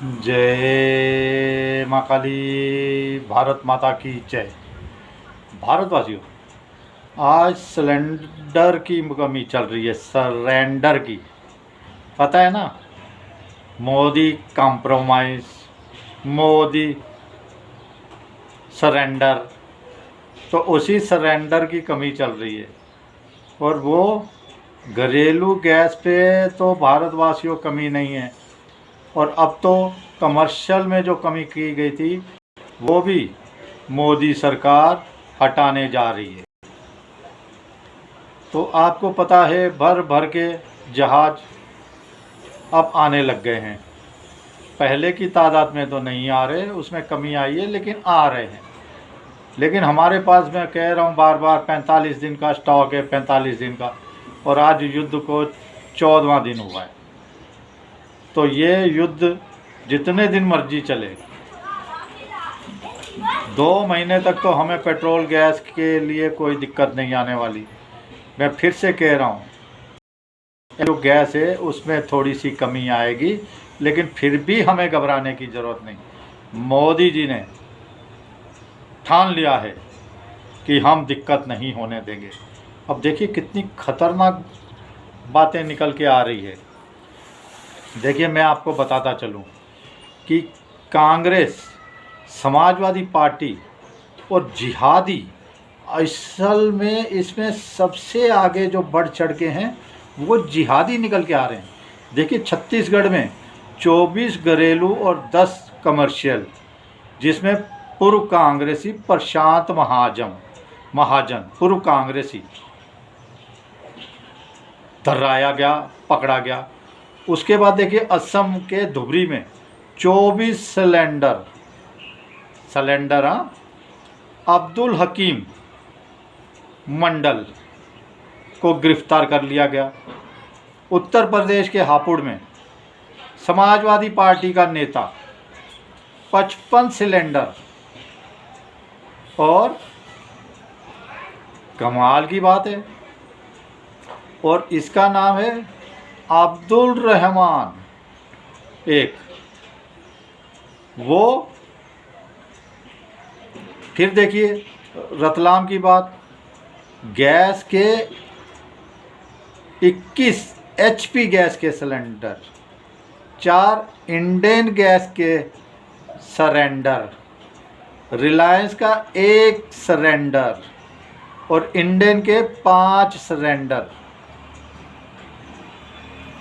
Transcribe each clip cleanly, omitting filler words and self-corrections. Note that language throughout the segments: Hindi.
जय माँ काली। भारत माता की जय। भारतवासियों, आज सिलेंडर की कमी चल रही है, सरेंडर की। पता है ना, मोदी कॉम्प्रोमाइज, मोदी सरेंडर। तो उसी सरेंडर की कमी चल रही है। और वो घरेलू गैस पे तो भारतवासियों कमी नहीं है, और अब तो कमर्शियल में जो कमी की गई थी वो भी मोदी सरकार हटाने जा रही है। तो आपको पता है, भर भर के जहाज़ अब आने लग गए हैं। पहले की तादाद में तो नहीं आ रहे, उसमें कमी आई है, लेकिन आ रहे हैं। लेकिन हमारे पास, मैं कह रहा हूँ बार बार, 45 दिन का स्टॉक है, 45 दिन का। और आज युद्ध को 14वां दिन हुआ है। तो ये युद्ध जितने दिन मर्जी चले, 2 महीने तक तो हमें पेट्रोल गैस के लिए कोई दिक्कत नहीं आने वाली। मैं फिर से कह रहा हूँ, जो गैस है उसमें थोड़ी सी कमी आएगी, लेकिन फिर भी हमें घबराने की ज़रूरत नहीं। मोदी जी ने ठान लिया है कि हम दिक्कत नहीं होने देंगे। अब देखिए कितनी खतरनाक बातें निकल के आ रही है। देखिए, मैं आपको बताता चलूं कि कांग्रेस, समाजवादी पार्टी और जिहादी असल में इसमें सबसे आगे जो बढ़ चढ़ के हैं वो जिहादी निकल के आ रहे हैं। देखिए, छत्तीसगढ़ में 24 घरेलू और 10 कमर्शियल, जिसमें पूर्व कांग्रेसी प्रशांत महाजन पूर्व कांग्रेसी धर्राया गया, पकड़ा गया। उसके बाद देखिए, असम के धुबरी में 24 सिलेंडर अब्दुल हकीम मंडल को गिरफ्तार कर लिया गया। उत्तर प्रदेश के हापुड़ में समाजवादी पार्टी का नेता 55 सिलेंडर, और कमाल की बात है, और इसका नाम है अब्दुल रहमान एक। वो फिर देखिए, रतलाम की बात, गैस के 21 HP गैस के सिलेंडर, 4 इंडेन गैस के सरेंडर, रिलायंस का 1 सरेंडर और इंडेन के 5 सरेंडर।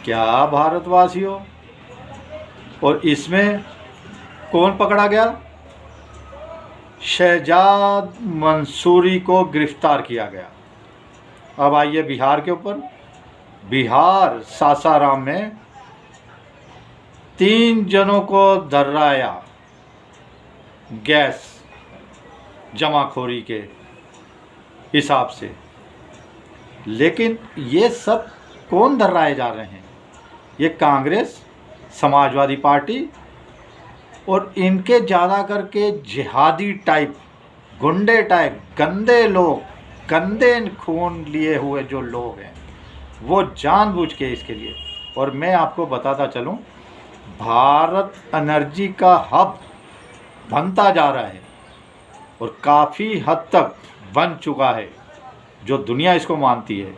क्या भारतवासियों! और इसमें कौन पकड़ा गया? शहजाद मंसूरी को गिरफ्तार किया गया। अब आइए बिहार के ऊपर। बिहार सासाराम में 3 जनों को धर्राया गैस जमाखोरी के हिसाब से। लेकिन ये सब कौन धर्राए जा रहे हैं? ये कांग्रेस, समाजवादी पार्टी और इनके ज़्यादा करके जिहादी टाइप, गुंडे टाइप, गंदे लोग, गंदे खून लिए हुए जो लोग हैं, वो जानबूझ के इसके लिए। और मैं आपको बताता चलूं, भारत एनर्जी का हब बनता जा रहा है और काफ़ी हद तक बन चुका है, जो दुनिया इसको मानती है।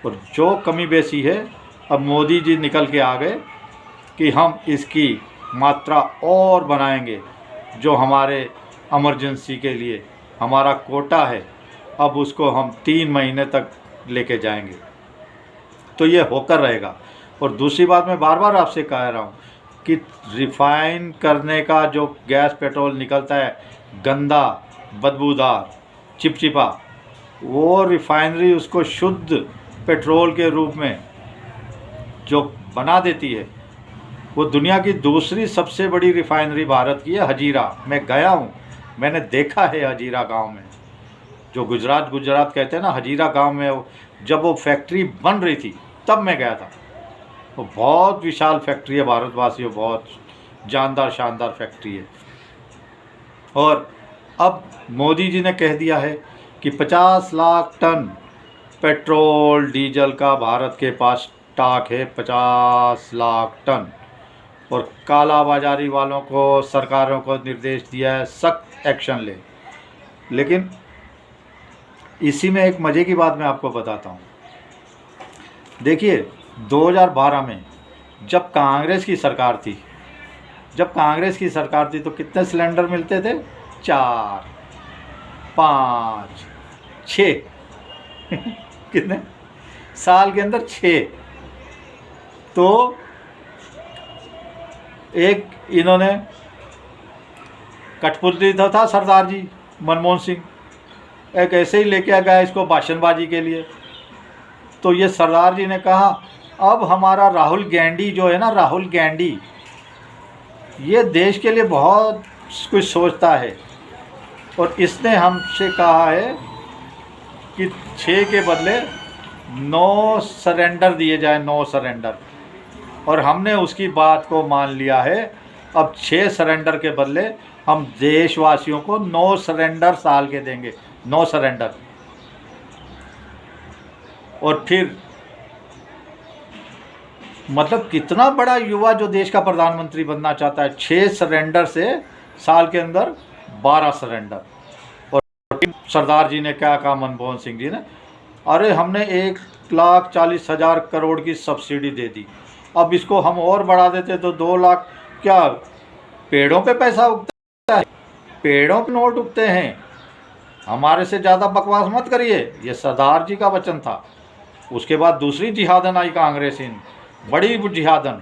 और जो कमी बेसी है, अब मोदी जी निकल के आ गए कि हम इसकी मात्रा और बनाएंगे। जो हमारे इमरजेंसी के लिए हमारा कोटा है, अब उसको हम 3 महीने तक लेके जाएंगे। तो ये होकर रहेगा। और दूसरी बात, मैं बार बार आपसे कह रहा हूँ कि रिफाइन करने का जो गैस पेट्रोल निकलता है, गंदा, बदबूदार, चिपचिपा, वो रिफाइनरी उसको शुद्ध पेट्रोल के रूप में जो बना देती है, वो दुनिया की दूसरी सबसे बड़ी रिफाइनरी भारत की है, हजीरा। मैं गया हूँ, मैंने देखा है हजीरा गांव में, जो गुजरात कहते हैं ना, हजीरा गांव में जब वो फैक्ट्री बन रही थी तब मैं गया था। वो बहुत विशाल फैक्ट्री है भारतवासियों, बहुत जानदार शानदार फैक्ट्री है। और अब मोदी जी ने कह दिया है कि 50 लाख टन पेट्रोल डीजल का भारत के पास स्टॉक है, 50 लाख टन। और कालाबाजारी वालों को सरकारों को निर्देश दिया है सख्त एक्शन ले। लेकिन इसी में एक मज़े की बात मैं आपको बताता हूँ। देखिए 2012 में जब कांग्रेस की सरकार थी तो कितने सिलेंडर मिलते थे? 4, 5, 6 कितने साल के अंदर? 6। तो एक इन्होंने कठपुतली था सरदार जी मनमोहन सिंह, एक ऐसे ही लेके आ गया इसको भाषणबाजी के लिए। तो ये सरदार जी ने कहा अब हमारा राहुल गांधी जो है ना, राहुल गांधी ये देश के लिए बहुत कुछ सोचता है और इसने हमसे कहा है कि 6 के बदले 9 सरेंडर दिए जाए, 9 सरेंडर। और हमने उसकी बात को मान लिया है। अब 6 सरेंडर के बदले हम देशवासियों को 9 सरेंडर साल के देंगे, 9 सरेंडर। और फिर मतलब कितना बड़ा युवा जो देश का प्रधानमंत्री बनना चाहता है। 6 सरेंडर से साल के अंदर 12 सरेंडर। और सरदार जी ने क्या कहा, मनमोहन सिंह जी ने, अरे हमने 1,40,000 करोड़ की सब्सिडी दे दी, अब इसको हम और बढ़ा देते तो 2 लाख। क्या पेड़ों पे पैसा उगता है? पेड़ों पे नोट उगते हैं। हमारे से ज़्यादा बकवास मत करिए। ये सरदार जी का वचन था। उसके बाद दूसरी जिहादन आई कांग्रेस इन, बड़ी जिहादन,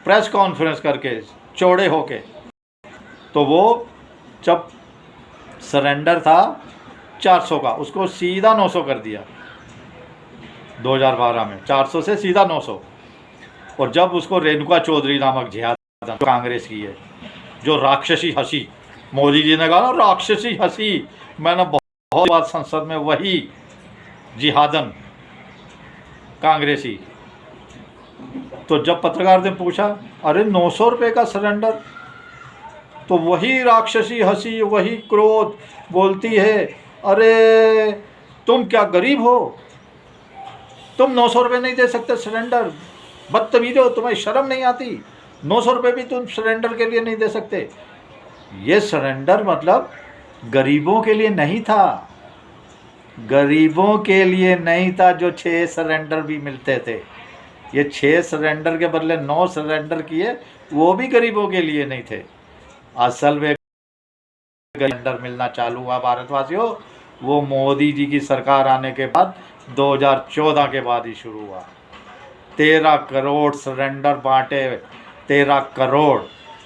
प्रेस कॉन्फ्रेंस करके चौड़े होके। तो वो जब सरेंडर था 400 का, उसको सीधा 900 कर दिया 2012 में, 400 से सीधा 900। और जब उसको रेणुका चौधरी नामक जिहादन कांग्रेस की है, जो राक्षसी हंसी, मोदी जी ने कहा ना राक्षसी हंसी, मैंने बहुत बात संसद में, वही जिहादन कांग्रेसी। तो जब पत्रकार ने पूछा अरे 900 रुपये का सरेंडर, तो वही राक्षसी हंसी, वही क्रोध बोलती है अरे तुम क्या गरीब हो, तुम 900 रुपये नहीं दे सकते सरेंडर, बदतमीज हो, तुम्हें शर्म नहीं आती, 900 रुपये भी तुम सरेंडर के लिए नहीं दे सकते। ये सरेंडर मतलब गरीबों के लिए नहीं था, गरीबों के लिए नहीं था जो 6 सरेंडर भी मिलते थे। ये 6 सरेंडर के बदले 9 सरेंडर किए, वो भी गरीबों के लिए नहीं थे। असल में सरेंडर मिलना चालू हुआ भारतवासियों, वो मोदी जी की सरकार आने के बाद 2014 के बाद ही शुरू हुआ। 13 करोड़ सरेंडर बांटे, 13 करोड़।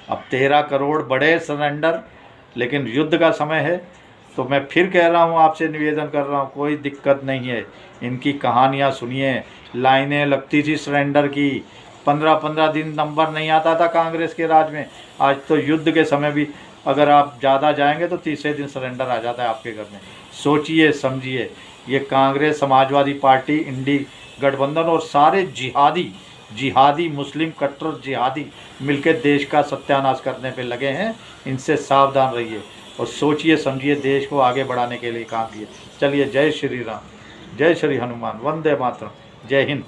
अब 13 करोड़ बड़े सरेंडर, लेकिन युद्ध का समय है। तो मैं फिर कह रहा हूँ, आपसे निवेदन कर रहा हूँ, कोई दिक्कत नहीं है, इनकी कहानियाँ सुनिए। लाइनें लगती थी सरेंडर की, 15-15 दिन नंबर नहीं आता था कांग्रेस के राज में। आज तो युद्ध के समय भी अगर आप ज़्यादा जाएंगे तो तीसरे दिन सरेंडर आ जाता है आपके घर में। सोचिए समझिए, ये कांग्रेस, समाजवादी पार्टी, इंडी गठबंधन और सारे जिहादी मुस्लिम कट्टर जिहादी मिलकर देश का सत्यानाश करने पे लगे हैं। इनसे सावधान रहिए और सोचिए समझिए, देश को आगे बढ़ाने के लिए काम किए। चलिए, जय श्री राम, जय श्री हनुमान, वंदे मातरम, जय हिंद।